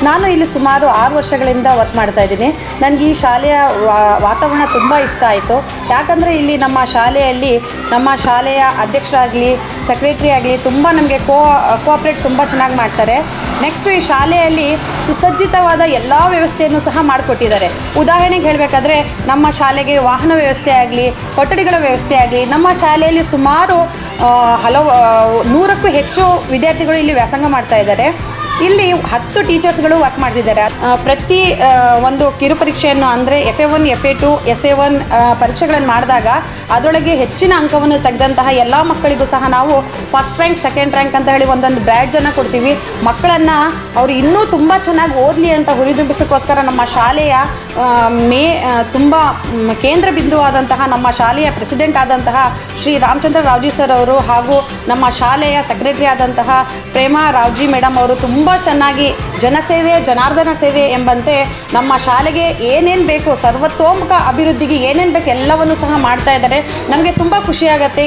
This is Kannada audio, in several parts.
ನಾನು ಇಲ್ಲಿ ಸುಮಾರು 6 ವರ್ಷಗಳಿಂದ ವರ್ಕ್ ಮಾಡ್ತಾ ಇದ್ದೀನಿ. ನನಗೆ ಈ ಶಾಲೆಯ ವಾತಾವರಣ ತುಂಬ ಇಷ್ಟ ಆಯಿತು. ಯಾಕಂದರೆ ಇಲ್ಲಿ ನಮ್ಮ ಶಾಲೆಯಲ್ಲಿ ನಮ್ಮ ಶಾಲೆಯ ಅಧ್ಯಕ್ಷರಾಗಲಿ ಸೆಕ್ರೆಟ್ರಿ ಆಗಲಿ ತುಂಬ ನಮಗೆ ಕೋಆಪ್ರೇಟ್ ತುಂಬ ಚೆನ್ನಾಗಿ ಮಾಡ್ತಾರೆ. ನೆಕ್ಸ್ಟು ಈ ಶಾಲೆಯಲ್ಲಿ ಸುಸಜ್ಜಿತವಾದ ಎಲ್ಲ ವ್ಯವಸ್ಥೆಯನ್ನು ಸಹ ಮಾಡಿಕೊಟ್ಟಿದ್ದಾರೆ. ಉದಾಹರಣೆಗೆ ಹೇಳಬೇಕಾದ್ರೆ ನಮ್ಮ ಶಾಲೆಗೆ ವಾಹನ ವ್ಯವಸ್ಥೆ ಆಗಲಿ, ಕೊಠಡಿಗಳ ವ್ಯವಸ್ಥೆ ಆಗಲಿ, ನಮ್ಮ ಶಾಲೆಯಲ್ಲಿ ಸುಮಾರು 100ಕ್ಕೂ ಹೆಚ್ಚು ವಿದ್ಯಾರ್ಥಿಗಳು ಇಲ್ಲಿ ವ್ಯಾಸಂಗ ಮಾಡ್ತಾ ಇದ್ದಾರೆ. ಇಲ್ಲಿ 10 ಟೀಚರ್ಸ್ಗಳು ವರ್ಕ್ ಮಾಡ್ತಿದ್ದಾರೆ. ಪ್ರತಿ ಒಂದು ಕಿರು ಪರೀಕ್ಷೆಯನ್ನು ಅಂದರೆ FA1, FA2, SA1 ಪರೀಕ್ಷೆಗಳನ್ನು ಮಾಡಿದಾಗ ಅದರೊಳಗೆ ಹೆಚ್ಚಿನ ಅಂಕವನ್ನು ತೆಗೆದಂತಹ ಎಲ್ಲ ಮಕ್ಕಳಿಗೂ ಸಹ ನಾವು ಫಸ್ಟ್ ರ್ಯಾಂಕ್, ಸೆಕೆಂಡ್ ರ್ಯಾಂಕ್ ಅಂತ ಹೇಳಿ ಒಂದೊಂದು ಬ್ಯಾಡ್ಜನ್ನು ಕೊಡ್ತೀವಿ. ಮಕ್ಕಳನ್ನು ಅವರು ಇನ್ನೂ ತುಂಬ ಚೆನ್ನಾಗಿ ಓದಲಿ ಅಂತ ಹುರಿದುಂಬಿಸೋಕ್ಕೋಸ್ಕರ ನಮ್ಮ ಶಾಲೆಯ ತುಂಬ ಕೇಂದ್ರ ಬಿಂದುವಾದಂತಹ ನಮ್ಮ ಶಾಲೆಯ ಪ್ರೆಸಿಡೆಂಟ್ ಆದಂತಹ ಶ್ರೀ ರಾಮಚಂದ್ರ ರಾವ್ಜಿ ಸರ್ ಅವರು ಹಾಗೂ ನಮ್ಮ ಶಾಲೆಯ ಸೆಕ್ರೆಟರಿ ಆದಂತಹ ಪ್ರೇಮಾ ರಾವ್ಜಿ ಮೇಡಮ್ ಅವರು ತುಂಬ ಚೆನ್ನಾಗಿ ಜನಸೇವೆ ಜನಾರ್ದನ ಸೇವೆ ಎಂಬಂತೆ ನಮ್ಮ ಶಾಲೆಗೆ ಏನೇನು ಬೇಕು, ಸರ್ವತೋಮುಖ ಅಭಿವೃದ್ಧಿಗೆ ಏನೇನು ಬೇಕು ಎಲ್ಲವನ್ನೂ ಸಹ ಮಾಡ್ತಾ ಇದ್ದಾರೆ. ನಮಗೆ ತುಂಬ ಖುಷಿಯಾಗತ್ತೆ.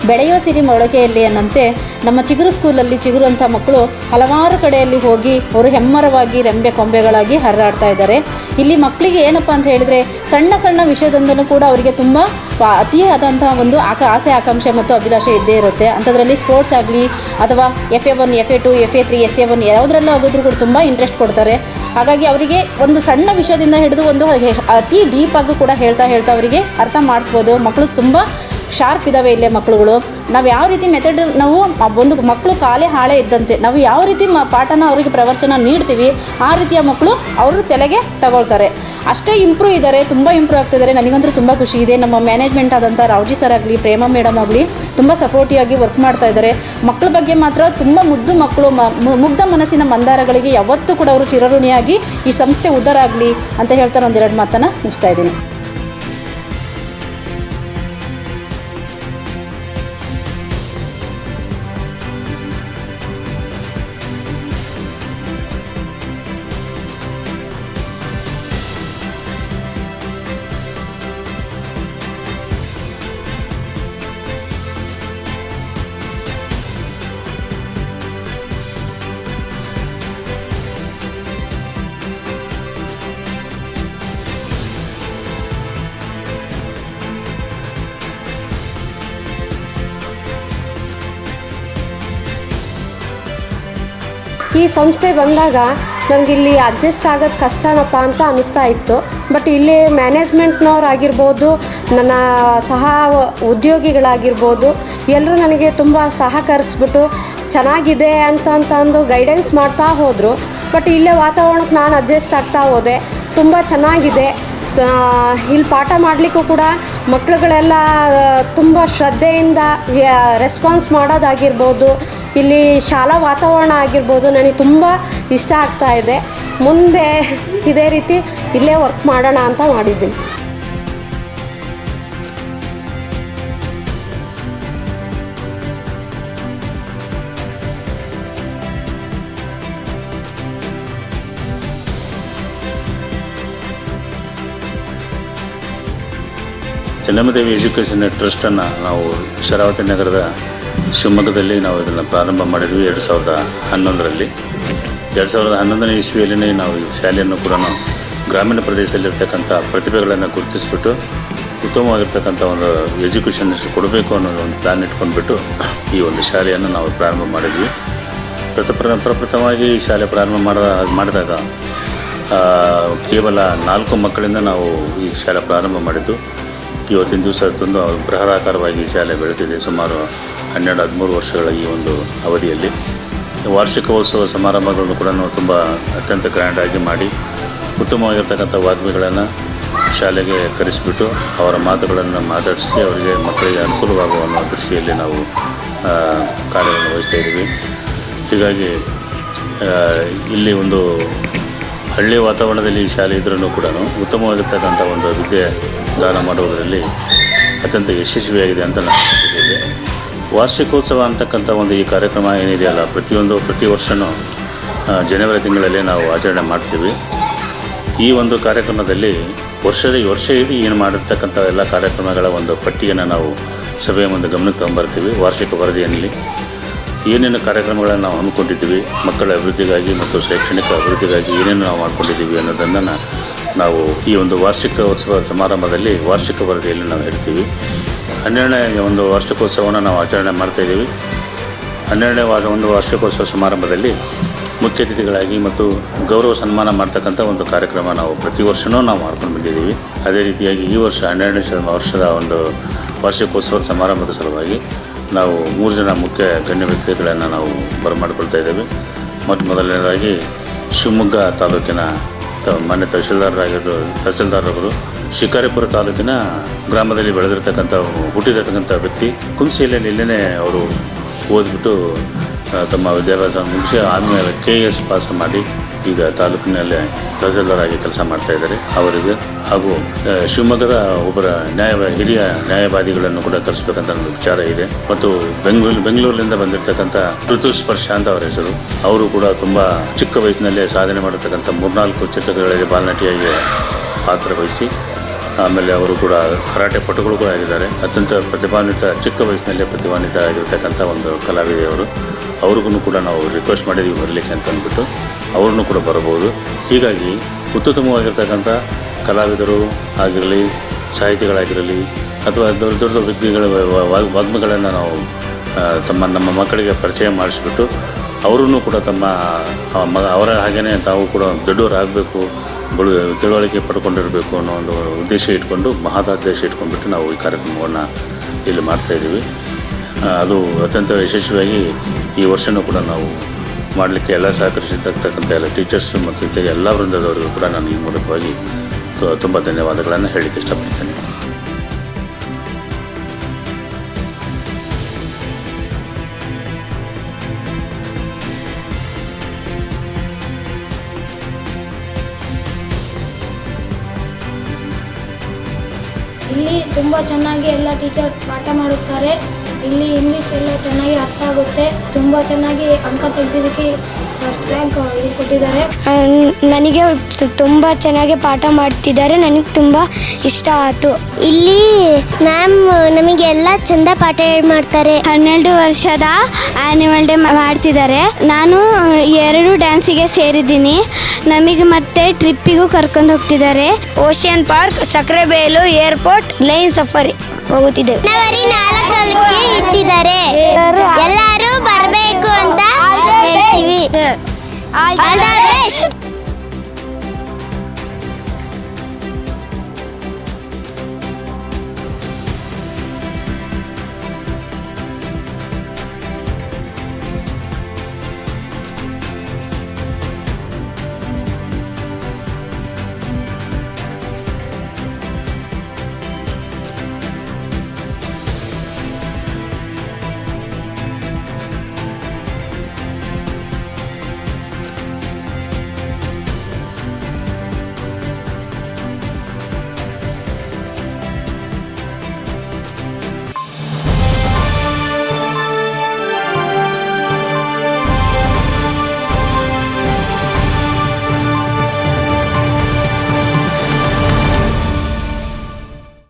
ಬೆಳೆಯುವ ಸಿರಿ ಮೊಳಕೆಯಲ್ಲಿ ಅನ್ನಂತೆ ನಮ್ಮ ಚಿಗುರು ಸ್ಕೂಲಲ್ಲಿ ಚಿಗುರುವಂಥ ಮಕ್ಕಳು ಹಲವಾರು ಕಡೆಯಲ್ಲಿ ಹೋಗಿ ಅವರು ಹೆಮ್ಮರವಾಗಿ ರೆಂಬೆ ಕೊಂಬೆಗಳಾಗಿ ಹರಿದಾಡ್ತಾ ಇದ್ದಾರೆ. ಇಲ್ಲಿ ಮಕ್ಕಳಿಗೆ ಏನಪ್ಪ ಅಂತ ಹೇಳಿದರೆ ಸಣ್ಣ ಸಣ್ಣ ವಿಷಯದೊಂದನ್ನು ಕೂಡ ಅವರಿಗೆ ತುಂಬ ಅತಿಯಾದಂಥ ಒಂದು ಆಸೆ ಆಕಾಂಕ್ಷೆ ಮತ್ತು ಅಭಿಲಾಷೆ ಇದ್ದೇ ಇರುತ್ತೆ. ಅಂಥದ್ರಲ್ಲಿ ಸ್ಪೋರ್ಟ್ಸ್ ಆಗಲಿ ಅಥವಾ FA1, FA2, FA3, SA1 ಯಾವುದರಲ್ಲೂ ಆಗೋದ್ರೂ ಕೂಡ ತುಂಬ ಇಂಟ್ರೆಸ್ಟ್ ಕೊಡ್ತಾರೆ. ಹಾಗಾಗಿ ಅವರಿಗೆ ಒಂದು ಸಣ್ಣ ವಿಷಯದಿಂದ ಹಿಡಿದು ಒಂದು ಅತಿ ಡೀಪಾಗಿ ಕೂಡ ಹೇಳ್ತಾ ಅವರಿಗೆ ಅರ್ಥ ಮಾಡಿಸ್ಬೋದು. ಮಕ್ಕಳು ತುಂಬ ಶಾರ್ಪ್ ಇದ್ದಾವೆ ಇಲ್ಲೇ ಮಕ್ಕಳುಗಳು. ನಾವು ಯಾವ ರೀತಿ ಮೆಥಡ್ ನಾವು ಒಂದು ಮಕ್ಕಳು ಕಾಲೇ ಹಾಳೆ ಇದ್ದಂತೆ ನಾವು ಯಾವ ರೀತಿ ಪಾಠನ ಅವರಿಗೆ ಪ್ರವಚನ ನೀಡ್ತೀವಿ ಆ ರೀತಿಯ ಮಕ್ಕಳು ಅವರು ತಲೆಗೆ ತಗೊಳ್ತಾರೆ. ಅಷ್ಟೇ ಇಂಪ್ರೂವ್ ಇದ್ದಾರೆ, ತುಂಬ ಇಂಪ್ರೂವ್ ಆಗ್ತಿದ್ದಾರೆ. ನನಗಂತೂ ತುಂಬ ಖುಷಿ ಇದೆ. ನಮ್ಮ ಮ್ಯಾನೇಜ್ಮೆಂಟ್ ಆದಂಥ ರಾವ್ಜಿ ಸರ್ ಆಗಲಿ, ಪ್ರೇಮಾ ಮೇಡಮ್ ಆಗಲಿ ತುಂಬ ಸಪೋರ್ಟಿವ್ ಆಗಿ ವರ್ಕ್ ಮಾಡ್ತಾ ಇದ್ದಾರೆ. ಮಕ್ಕಳ ಬಗ್ಗೆ ಮಾತ್ರ ತುಂಬ ಮುದ್ದು ಮಕ್ಕಳು, ಮುಗ್ಧ ಮನಸ್ಸಿನ ಮಂದಾರಗಳಿಗೆ ಯಾವತ್ತೂ ಕೂಡ ಅವರು ಚಿರಋಣಿಯಾಗಿ ಈ ಸಂಸ್ಥೆ ಉದ್ಧಾರ ಆಗಲಿ ಅಂತ ಹೇಳ್ತಾರೆ. ಒಂದೆರಡು ಮಾತನ್ನು ಮುಗಿಸ್ತಾ ಇದ್ದೀನಿ. ಈ ಸಂಸ್ಥೆ ಬಂದಾಗ ನನಗಿಲ್ಲಿ ಅಡ್ಜಸ್ಟ್ ಆಗೋದು ಕಷ್ಟನಪ್ಪ ಅಂತ ಅನ್ನಿಸ್ತಾ ಇತ್ತು. ಬಟ್ ಇಲ್ಲಿ ಮ್ಯಾನೇಜ್ಮೆಂಟ್ನವರಾಗಿರ್ಬೋದು, ನನ್ನ ಸಹ ಉದ್ಯೋಗಿಗಳಾಗಿರ್ಬೋದು, ಎಲ್ಲರೂ ನನಗೆ ತುಂಬ ಸಹಕರಿಸ್ಬಿಟ್ಟು ಚೆನ್ನಾಗಿದೆ ಅಂತಂದು ಗೈಡೆನ್ಸ್ ಮಾಡ್ತಾ ಹೋದರು. ಬಟ್ ಇಲ್ಲೇ ವಾತಾವರಣಕ್ಕೆ ನಾನು ಅಡ್ಜಸ್ಟ್ ಆಗ್ತಾ ಹೋದೆ. ತುಂಬ ಚೆನ್ನಾಗಿದೆ. ಇಲ್ಲಿ ಪಾಠ ಮಾಡಲಿಕ್ಕೂ ಕೂಡ ಮಕ್ಕಳುಗಳೆಲ್ಲ ತುಂಬ ಶ್ರದ್ಧೆಯಿಂದ ರೆಸ್ಪಾನ್ಸ್ ಮಾಡೋದಾಗಿರ್ಬೋದು, ಇಲ್ಲಿ ಶಾಲಾ ವಾತಾವರಣ ಆಗಿರ್ಬೋದು ನನಗೆ ತುಂಬ ಇಷ್ಟ ಆಗ್ತಾ ಇದೆ. ಮುಂದೆ ಇದೇ ರೀತಿ ಇಲ್ಲೇ ವರ್ಕ್ ಮಾಡೋಣ ಅಂತ ಮಾಡಿದ್ದೀನಿ. ಚೆನ್ನಮ್ಮದೇವಿ ಎಜುಕೇಷನ್ ಟ್ರಸ್ಟನ್ನು ನಾವು ಶರಾವತಿ ನಗರದ ಶಿವಮೊಗ್ಗದಲ್ಲಿ ನಾವು ಇದನ್ನು ಪ್ರಾರಂಭ ಮಾಡಿದ್ವಿ 2011ರಲ್ಲಿ. 2011ನೇ ಇಸ್ವಿಯಲ್ಲಿ ನಾವು ಈ ಶಾಲೆಯನ್ನು ಕೂಡ ಗ್ರಾಮೀಣ ಪ್ರದೇಶದಲ್ಲಿರ್ತಕ್ಕಂಥ ಪ್ರತಿಭೆಗಳನ್ನು ಗುರುತಿಸ್ಬಿಟ್ಟು ಉತ್ತಮವಾಗಿರ್ತಕ್ಕಂಥ ಒಂದು ಎಜುಕೇಷನ್ ಕೊಡಬೇಕು ಅನ್ನೋ ಒಂದು ಪ್ಲ್ಯಾನ್ ಇಟ್ಕೊಂಡ್ಬಿಟ್ಟು ಈ ಒಂದು ಶಾಲೆಯನ್ನು ನಾವು ಪ್ರಾರಂಭ ಮಾಡಿದ್ವಿ. ಪ್ರಪ್ರಥಮವಾಗಿ ಈ ಶಾಲೆ ಪ್ರಾರಂಭ ಮಾಡಿದಾಗ ಕೇವಲ 4 ಮಕ್ಕಳಿಂದ ನಾವು ಈ ಶಾಲೆ ಪ್ರಾರಂಭ ಮಾಡಿದ್ದು. ಇವತ್ತಿನ ದಿವಸ ತುಂಬ ಬೃಹದಾಕಾರವಾಗಿ ಈ ಶಾಲೆ ಬೆಳೆದಿದೆ. ಸುಮಾರು 12-13 ವರ್ಷಗಳ ಈ ಒಂದು ಅವಧಿಯಲ್ಲಿ ವಾರ್ಷಿಕೋತ್ಸವ ಸಮಾರಂಭಗಳನ್ನು ಕೂಡ ತುಂಬ ಅತ್ಯಂತ ಗ್ರ್ಯಾಂಡಾಗಿ ಮಾಡಿ ಉತ್ತಮವಾಗಿರ್ತಕ್ಕಂಥ ವಾಗ್ಮಿಗಳನ್ನು ಶಾಲೆಗೆ ಕರೆಸಿಬಿಟ್ಟು ಅವರ ಮಾತುಗಳನ್ನು ಮಾತಾಡಿಸಿ ಅವರಿಗೆ ಮಕ್ಕಳಿಗೆ ಅನುಕೂಲವಾಗುವ ಅನ್ನೋ ದೃಷ್ಟಿಯಲ್ಲಿ ನಾವು ಕಾರ್ಯವನ್ನು ವಹಿಸ್ತಾ ಇದ್ದೀವಿ. ಹೀಗಾಗಿ ಇಲ್ಲಿ ಒಂದು ಹಳ್ಳಿ ವಾತಾವರಣದಲ್ಲಿ ಈ ಶಾಲೆ ಇದ್ರೂ ಕೂಡ ಉತ್ತಮವಾಗಿರ್ತಕ್ಕಂಥ ಒಂದು ವಿದ್ಯೆ ದಾನ ಮಾಡುವುದರಲ್ಲಿ ಅತ್ಯಂತ ಯಶಸ್ವಿಯಾಗಿದೆ ಅಂತ ನಾನು ಹೇಳ್ತಿದ್ದೆ. ವಾರ್ಷಿಕೋತ್ಸವ ಅಂತಕ್ಕಂಥ ಒಂದು ಈ ಕಾರ್ಯಕ್ರಮ ಏನಿದೆಯಲ್ಲ ಪ್ರತಿ ವರ್ಷವೂ ಜನವರಿ ತಿಂಗಳಲ್ಲಿ ನಾವು ಆಚರಣೆ ಮಾಡ್ತೀವಿ. ಈ ಒಂದು ಕಾರ್ಯಕ್ರಮದಲ್ಲಿ ವರ್ಷ ಇಡೀ ಏನು ಮಾಡಿರ್ತಕ್ಕಂಥ ಎಲ್ಲ ಕಾರ್ಯಕ್ರಮಗಳ ಒಂದು ಪಟ್ಟಿಯನ್ನು ನಾವು ಸಭೆಯ ಮುಂದೆ ಗಮನಕ್ಕೆ ತಗೊಂಬರ್ತೀವಿ. ವಾರ್ಷಿಕ ವರದಿಯಲ್ಲಿ ಏನೇನು ಕಾರ್ಯಕ್ರಮಗಳನ್ನು ನಾವು ಹಮ್ಮಿಕೊಂಡಿದ್ದೀವಿ, ಮಕ್ಕಳ ಅಭಿವೃದ್ಧಿಗಾಗಿ ಮತ್ತು ಶೈಕ್ಷಣಿಕ ಅಭಿವೃದ್ಧಿಗಾಗಿ ಏನೇನು ನಾವು ಮಾಡ್ಕೊಂಡಿದ್ದೀವಿ ಅನ್ನೋದನ್ನು ನಾವು ಈ ಒಂದು ವಾರ್ಷಿಕೋತ್ಸವ ಸಮಾರಂಭದಲ್ಲಿ ವಾರ್ಷಿಕ ವರದಿಯಲ್ಲಿ ನಾವು ಹೇಳ್ತೀವಿ. 12ನೇ ಒಂದು ವಾರ್ಷಿಕೋತ್ಸವವನ್ನು ನಾವು ಆಚರಣೆ ಮಾಡ್ತಾಯಿದ್ದೀವಿ. 12ನೇ ಒಂದು ವಾರ್ಷಿಕೋತ್ಸವ ಸಮಾರಂಭದಲ್ಲಿ ಮುಖ್ಯ ಅತಿಥಿಗಳಾಗಿ ಮತ್ತು ಗೌರವ ಸನ್ಮಾನ ಮಾಡ್ತಕ್ಕಂಥ ಒಂದು ಕಾರ್ಯಕ್ರಮ ನಾವು ಪ್ರತಿ ವರ್ಷವೂ ನಾವು ಮಾಡ್ಕೊಂಡು ಬಂದಿದ್ದೀವಿ. ಅದೇ ರೀತಿಯಾಗಿ ಈ ವರ್ಷ 12ನೇ ವರ್ಷದ ಒಂದು ವಾರ್ಷಿಕೋತ್ಸವ ಸಮಾರಂಭದ ಸಲುವಾಗಿ ನಾವು 3 ಜನ ಮುಖ್ಯ ಗಣ್ಯ ವ್ಯಕ್ತಿಗಳನ್ನು ನಾವು ಬರಮಾಡಿಕೊಳ್ತಾ ಇದ್ದೇವೆ. ಮೊದಲನೇದಾಗಿ ಶಿವಮೊಗ್ಗ ತಾಲೂಕಿನ ಮಾನ್ಯ ತಹಸೀಲ್ದಾರರು ಶಿಕಾರಿಪುರ ತಾಲೂಕಿನ ಗ್ರಾಮದಲ್ಲಿ ಹುಟ್ಟಿದಿರ್ತಕ್ಕಂಥ ವ್ಯಕ್ತಿ ಕುಂಸಿಯಲ್ಲಿ ಅವರು ಓದ್ಬಿಟ್ಟು ತಮ್ಮ ವಿದ್ಯಾಭ್ಯಾಸ ಮುಗಿಸಿ ಆದಮೇಲೆ KS ಪಾಸ್ ಮಾಡಿ ಈಗ ತಾಲೂಕಿನಲ್ಲಿ ತಹಸೀಲ್ದಾರಾಗಿ ಕೆಲಸ ಮಾಡ್ತಾಯಿದ್ದಾರೆ. ಅವರಿಗೆ ಹಾಗೂ ಶಿವಮೊಗ್ಗದ ಒಬ್ಬರ ಹಿರಿಯ ನ್ಯಾಯವಾದಿಗಳನ್ನು ಕೂಡ ಕರೆಸಬೇಕಂತ ಒಂದು ವಿಚಾರ ಇದೆ. ಮತ್ತು ಬೆಂಗಳೂರಿನಿಂದ ಬಂದಿರತಕ್ಕಂಥ ಋತುಸ್ಪರ್ಶ ಅಂತ ಅವರ ಹೆಸರು. ಅವರು ಕೂಡ ತುಂಬ ಚಿಕ್ಕ ವಯಸ್ಸಿನಲ್ಲೇ ಸಾಧನೆ ಮಾಡಿರ್ತಕ್ಕಂಥ 3-4 ಚಿತ್ರಗಳಲ್ಲಿ ಬಾಲನಟಿಯಾಗಿ ಪಾತ್ರ ವಹಿಸಿ ಆಮೇಲೆ ಅವರು ಕೂಡ ಕರಾಟೆ ಪಟುಗಳು ಕೂಡ ಆಗಿದ್ದಾರೆ. ಅತ್ಯಂತ ಚಿಕ್ಕ ವಯಸ್ಸಿನಲ್ಲೇ ಪ್ರತಿಭಾನ್ವಿತ ಆಗಿರ್ತಕ್ಕಂಥ ಒಂದು ಕಲಾವಿದೆಯವರು. ಅವ್ರಿಗೂ ಕೂಡ ನಾವು ರಿಕ್ವೆಸ್ಟ್ ಮಾಡಿದ್ದೀವಿ ಬರಲಿಕ್ಕೆ ಅಂತ ಅಂದ್ಬಿಟ್ಟು ಅವ್ರನ್ನೂ ಕೂಡ ಬರಬಹುದು. ಹೀಗಾಗಿ ಅತ್ಯುತ್ತಮವಾಗಿರ್ತಕ್ಕಂಥ ಕಲಾವಿದರು ಆಗಿರಲಿ, ಸಾಹಿತಿಗಳಾಗಿರಲಿ ಅಥವಾ ದೊಡ್ಡ ವ್ಯಕ್ತಿಗಳ ವಾಗ್ಮಿಗಳನ್ನು ನಾವು ನಮ್ಮ ಮಕ್ಕಳಿಗೆ ಪರಿಚಯ ಮಾಡಿಸ್ಬಿಟ್ಟು ಅವರೂ ಕೂಡ ಅವರ ಹಾಗೆಯೇ ತಾವು ಕೂಡ ದೊಡ್ಡವರಾಗಬೇಕು, ತಿಳುವಳಿಕೆ ಪಡ್ಕೊಂಡಿರಬೇಕು ಅನ್ನೋ ಒಂದು ಉದ್ದೇಶ ಇಟ್ಕೊಂಡು ಮಹದಾದ್ದೇಶ ಇಟ್ಕೊಂಡ್ಬಿಟ್ಟು ನಾವು ಈ ಕಾರ್ಯಕ್ರಮವನ್ನು ಇಲ್ಲಿ ಮಾಡ್ತಾಯಿದ್ದೀವಿ. ಅದು ಅತ್ಯಂತ ಯಶಸ್ವಿಯಾಗಿ ಈ ವರ್ಷವೂ ಕೂಡ ನಾವು ಮಾಡಲಿಕ್ಕೆ ಎಲ್ಲ ಸಹಕರಿಸಿರ್ತಕ್ಕಂಥ ಎಲ್ಲ ಟೀಚರ್ಸ್ ಮತ್ತು ಜೊತೆಗೆ ಎಲ್ಲ ವೃಂದದವರಿಗೂ ಕೂಡ ನಾನು ಈ ಮೂಲಕವಾಗಿ ತುಂಬ ಧನ್ಯವಾದಗಳನ್ನು ಹೇಳಲಿಕ್ಕೆ ಇಷ್ಟಪಡ್ತೇನೆ. ಇಲ್ಲಿ ತುಂಬ ಚೆನ್ನಾಗಿ ಎಲ್ಲ ಟೀಚರ್ ಪಾಠ ಮಾಡುತ್ತಾರೆ. ಇಲ್ಲಿ ಇಂಗ್ಲೀಷ್ ಎಲ್ಲ ಚೆನ್ನಾಗಿ ಅರ್ಥ ಆಗುತ್ತೆ. ತುಂಬ ಚೆನ್ನಾಗಿ ಅಂಕ ತೆಗೆದಿದ್ದಕ್ಕೆ ಫಸ್ಟ್ ರ್ಯಾಂಕ್ ಕೊಟ್ಟಿದ್ದಾರೆ. ನನಗೆ ತುಂಬ ಚೆನ್ನಾಗಿ ಪಾಠ ಮಾಡ್ತಿದ್ದಾರೆ. ನನಗೆ ತುಂಬ ಇಷ್ಟ ಆಯಿತು. ಇಲ್ಲಿ ಮ್ಯಾಮ್ ನಮಗೆಲ್ಲ ಚಂದ ಪಾಠ ಮಾಡ್ತಾರೆ. 12 ವರ್ಷದ ಆ್ಯನಿವಲ್ ಡೇ ಮಾಡ್ತಿದ್ದಾರೆ. ನಾನು 2 ಡ್ಯಾನ್ಸಿಗೆ ಸೇರಿದ್ದೀನಿ. ನಮಗೆ ಮತ್ತೆ ಟ್ರಿಪ್ಪಿಗೂ ಕರ್ಕೊಂಡು ಹೋಗ್ತಿದ್ದಾರೆ. Ocean park, Sakrebailu, airport, lion safari ಹೋಗುತ್ತಿದ್ದೇವೆ. ಜನವರಿ 4ಕ್ಕೆ ಇಟ್ಟಿದ್ದಾರೆ. ಎಲ್ಲರೂ